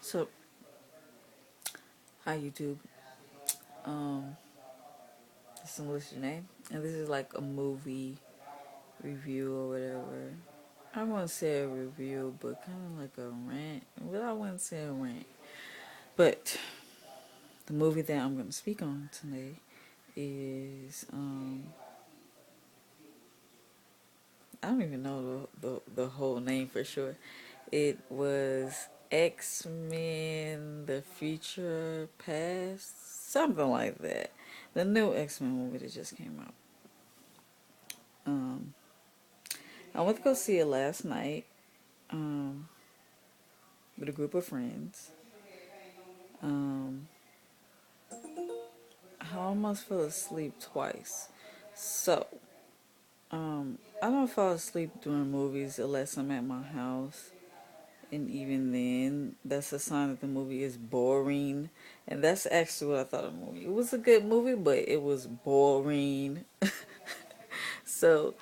So, hi YouTube. This is Melissa Janae, and this is like a movie review or whatever. I wouldn't say a review, but kind of like a rant. Well, I wouldn't say a rant, but the movie that I'm going to speak on today is I don't even know the whole name for sure. It was X-Men: The Future Past, something like that. The new X-Men movie that just came out. Um, I went to go see it last night um, with a group of friends. Um, I almost fell asleep twice. So, I don't fall asleep during movies unless I'm at my house. And even then, that's a sign that the movie is boring. And that's actually what I thought of the movie. It was a good movie, but it was boring. So,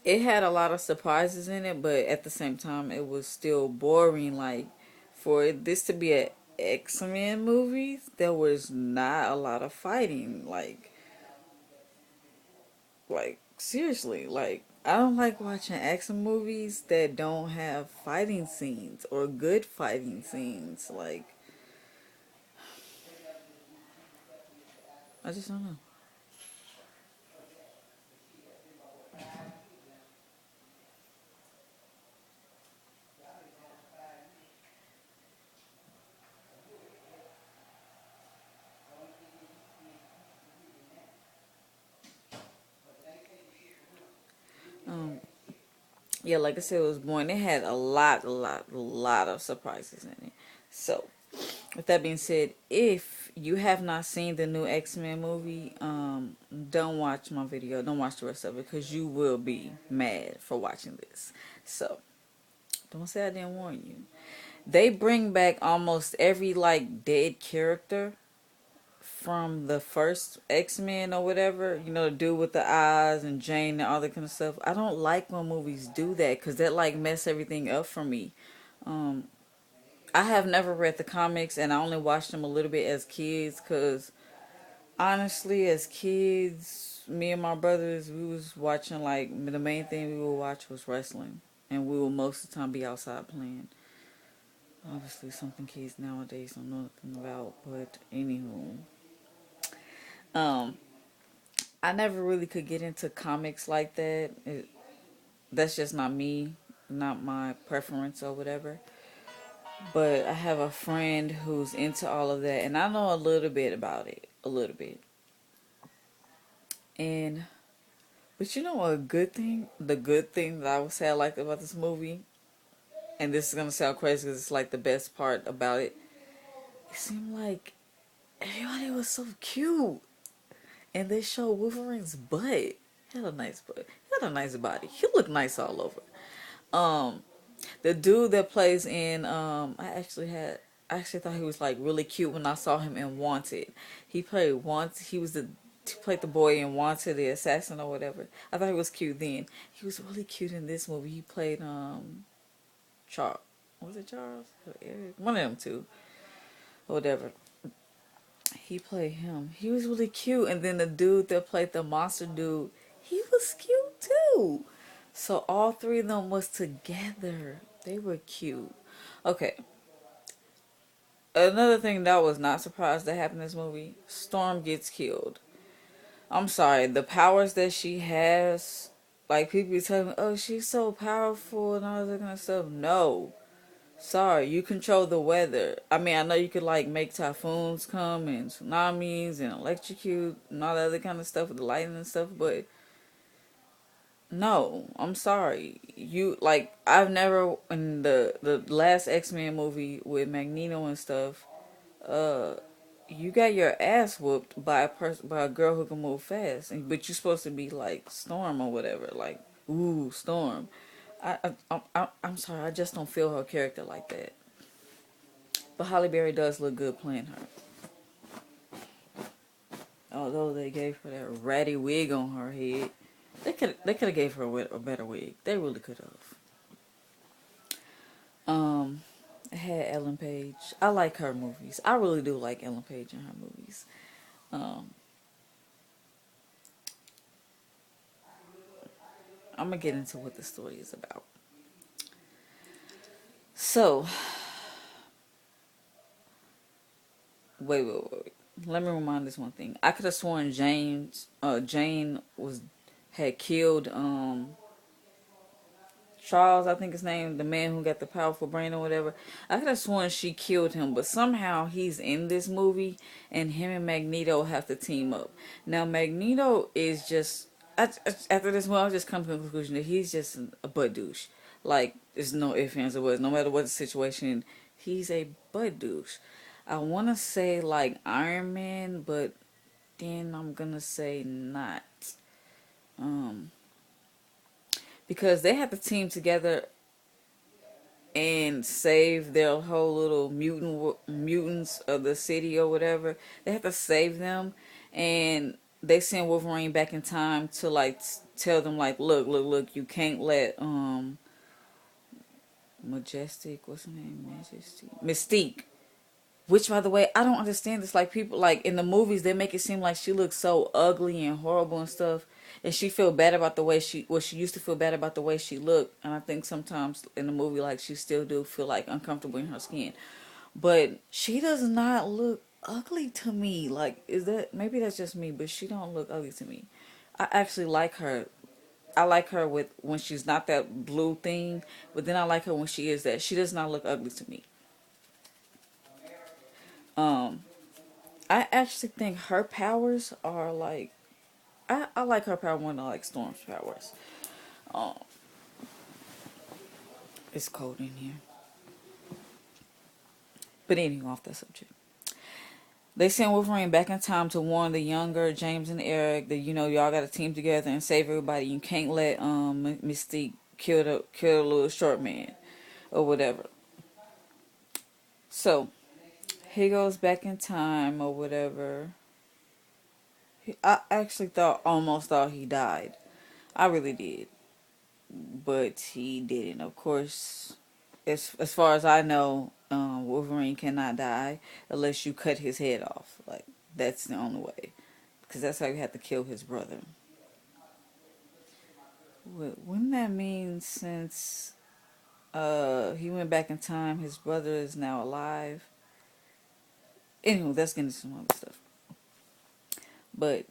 it had a lot of surprises in it, but at the same time, it was still boring. Like, for this to be a X-Men movie, there was not a lot of fighting. Like seriously, like I don't like watching action movies that don't have fighting scenes or good fighting scenes. Like, I just don't know. Um, yeah, like I said, it was boring. It had a lot of surprises in it. So, with that being said, if you have not seen the new X-Men movie, don't watch my video. Don't watch the rest of it because you will be mad for watching this. So, don't say I didn't warn you. They bring back almost every like dead character from the first X-Men or whatever, the dude with the eyes and Jane and all that kind of stuff. I don't like when movies do that because that like mess everything up for me. Um, I have never read the comics and I only watched them a little bit as kids because honestly, as kids, me and my brothers, we was watching like the main thing we would watch was wrestling, and we will most of the time be outside playing. Obviously, something kids nowadays don't know nothing about, but anywho, um, I never really could get into comics like that. That's just not me, not my preference or whatever. But I have a friend who's into all of that, and I know a little bit about it, a little bit. And but you know a good thing, the good thing that I would say I liked about this movie, and this is gonna sound crazy because it's like the best part about it. It seemed like everybody was so cute. And they show Wolverine's butt. He had a nice butt. He had a nice body. He looked nice all over. Um, the dude that plays in I actually thought he was like really cute when I saw him in Wanted. He played Wanted. He played the boy in Wanted, the assassin or whatever. I thought he was cute then. He was really cute in this movie. He played Charles. Was it Charles? One of them two. Or whatever. He played him. He was really cute. And then the dude that played the monster dude, he was cute too. So all three of them was together. They were cute. Okay. Another thing that I was not surprised that happened in this movie, Storm gets killed. I'm sorry, the powers that she has, like people be telling me, oh, she's so powerful and all that kind of stuff. No. Sorry, you control the weather. I mean, I know you could like make typhoons come and tsunamis and electrocute and all that other kind of stuff with the lightning and stuff, but no, I'm sorry. You like I've never in the last X-Men movie with Magneto and stuff, uh you got your ass whooped by a girl who can move fast, but you're supposed to be like Storm or whatever, like ooh, Storm. I'm sorry, I just don't feel her character like that. But Halle Berry does look good playing her. Although they gave her that ratty wig on her head, they could have gave her a better wig. They really could have. Um, it had Ellen Page. I like her movies. I really do like Ellen Page and her movies. Um, I'm gonna get into what the story is about. So, wait. Let me remind this one thing. I could have sworn Jane had killed Charles, I think his name, the man who got the powerful brain or whatever. I could have sworn she killed him, but somehow he's in this movie, and him and Magneto have to team up. Now Magneto is just after this movie, I'll just come to the conclusion that he's just a butt douche. Like there's no ifs ands or buts. No matter what the situation, he's a butt douche. I want to say like Iron Man, but then I'm gonna say not. Um, because they have to team together and save their whole little mutants of the city or whatever. They have to save them, and they send Wolverine back in time to like tell them like, look, you can't let Majestic, what's her name, Majesty, Mystique. Which, by the way, I don't understand this. Like people, like in the movies, they make it seem like she looks so ugly and horrible and stuff, and she feel bad about the way she used to feel bad about the way she looked. And I think sometimes in the movie, like she still do feel like uncomfortable in her skin, but she does not look ugly to me. Like, is that maybe that's just me? But she don't look ugly to me. I actually like her. I like her with when she's not that blue thing, but then I like her when she is that. She does not look ugly to me. Um, I actually think her powers are like I like her power more than I like Storm's powers. Um, it's cold in here. But anyway, off that subject. They send Wolverine back in time to warn the younger James and Eric that y'all got to team together and save everybody. You can't let Mystique kill the little short man or whatever. So he goes back in time or whatever. I actually almost thought he died. I really did, but he didn't. Of course, as far as I know, Wolverine cannot die unless you cut his head off. Like that's the only way, because that's how you have to kill his brother. Wouldn't that mean since he went back in time, his brother is now alive? Anyway, that's getting into some other stuff. But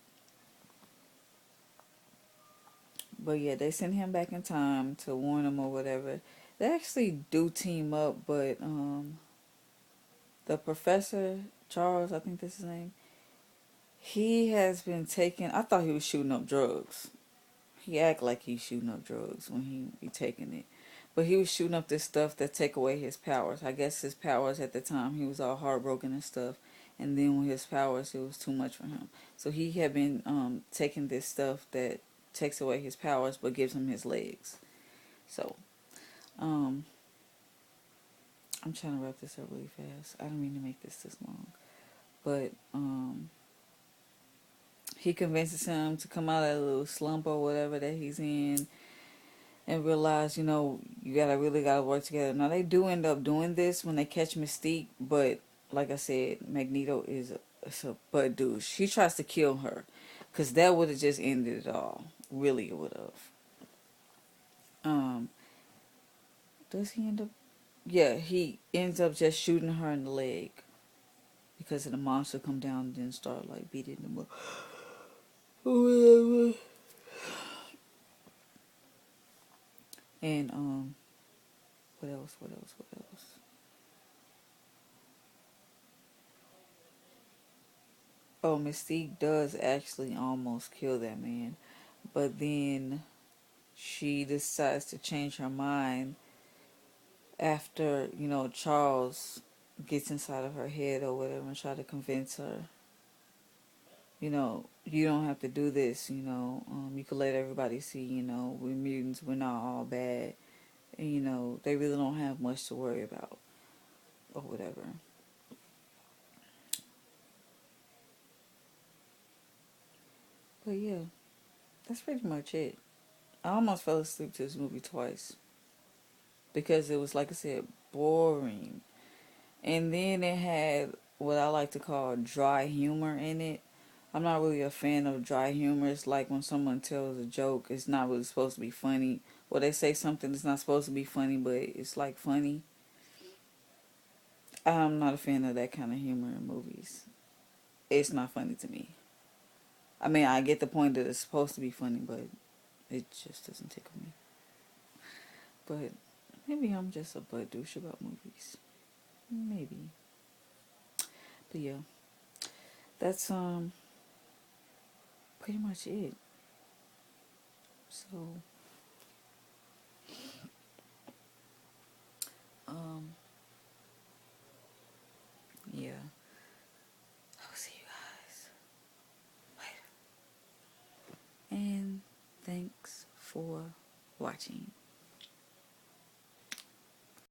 yeah, they send him back in time to warn him or whatever. They actually do team up, but the professor Charles, I think that's his name. He has been taking. I thought he was shooting up drugs. He act like he's shooting up drugs when he be taking it, but he was shooting up this stuff that take away his powers. I guess his powers at the time he was all heartbroken and stuff, and then with his powers it was too much for him. So he had been taking this stuff that takes away his powers but gives him his legs. So um, I'm trying to wrap this up really fast. I don't mean to make this long, but he convinces him to come out of that little slump or whatever that he's in and realize, you really gotta work together. Now they do end up doing this when they catch Mystique, but like I said, Magneto is a butt douche. He tries to kill her, cause that would have just ended it all. Really, it would have. Um, does he end up? Yeah, he ends up just shooting her in the leg because of the monster come down and then start like beating him up. Whatever. And what else? What else? What else? Oh, Mystique does actually almost kill that man, but then she decides to change her mind after Charles gets inside of her head or whatever and try to convince her. You don't have to do this. You could let everybody see. We're mutants. We're not all bad. And they really don't have much to worry about or whatever. But yeah, that's pretty much it. I almost fell asleep to this movie twice because it was, like I said, boring. And then it had what I like to call dry humor in it. I'm not really a fan of dry humor. It's like when someone tells a joke, it's not really supposed to be funny. Or they say something that's not supposed to be funny, but it's like funny. I'm not a fan of that kind of humor in movies. It's not funny to me. I mean, I get the point that it's supposed to be funny, but it just doesn't tickle me. But maybe I'm just a butt douche about movies. Maybe. But yeah, that's pretty much it. So um yeah. I'll see you guys later. And thanks for watching.